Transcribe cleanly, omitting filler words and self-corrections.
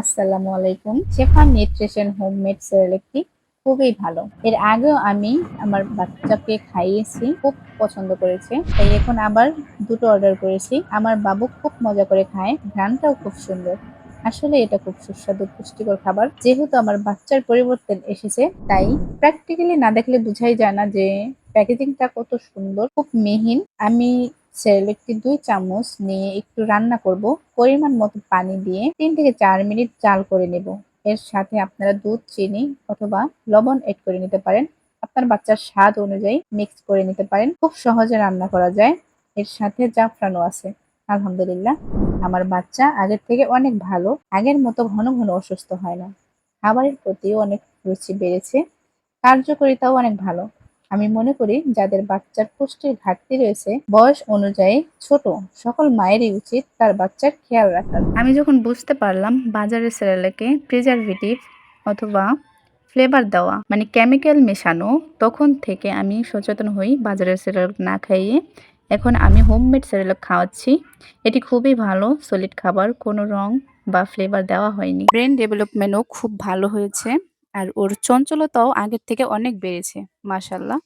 আসসালামু আলাইকুম। শেফা nutrition homemade সেরেলাকটি খুবই ভালো। এর আগেও আমি আমার বাচ্চাকে খাইয়েছি, খুব পছন্দ করেছে। তাই এখন আবার ২ টো অর্ডার করেছি। আমার বাবু খুব মজা করে খায়, ঘ্রাণটাও খুব সুন্দর। আসলে এটা খুব সুস্বাদু পুষ্টিকর খাবার। যেহেতু আমার বাচ্চার পরিবর্তন এসেছে, তাই প্র্যাকটিক্যালি না দেখলে বুঝাই যায় না যে প্যাকেজিংটা কত সুন্দর, খুব মিহিন। আমি সেরেলাকটি ২ চামচ নিয়ে একটু রান্না করব। পরিমাণ মতো পানি দিয়ে ৩ থেকে ৪ মিনিট জাল করে নেব। এর সাথে আপনারা দুধ, চিনি অথবা লবণ এড করে নিতে পারেন। আপনার বাচ্চার স্বাদ অনুযায়ী মিক্স করে নিতে পারেন। খুব সহজে রান্না করা যায়। এর সাথে জাফরানও আছে। আলহামদুলিল্লাহ, আমার বাচ্চা আগের থেকে অনেক ভালো। আগের মতো ঘন ঘন অসুস্থ হয় না। খাবারের প্রতিও অনেক রুচি বেড়েছে। কার্যকারিতাও অনেক ভালো। আমি মনে করি যাদের বাচ্চার পুষ্টির ঘাটতি রয়েছে, বয়স অনুযায়ী ছোট সকল মায়েরই উচিত তার বাচ্চার খেয়াল রাখার। আমি যখন বুঝতে পারলাম বাজারের সেরেলাকে প্রিজারভেটিভ অথবা ফ্লেভার দেওয়া মানে কেমিক্যাল মেশানো, তখন থেকে আমি সচেতন হই বাজারের সেরেলাক না খাইয়ে এখন আমি হোমমেড সেরেলাক খাওয়াচ্ছি। এটি খুবই ভালো সলিড খাবার, কোনো রং বা ফ্লেভার দেওয়া হয়নি। ব্রেন ডেভেলপমেন্টও খুব ভালো হয়েছে আর ওর চঞ্চলতাও আগের থেকে অনেক বেড়েছে। মাশাআল্লাহ।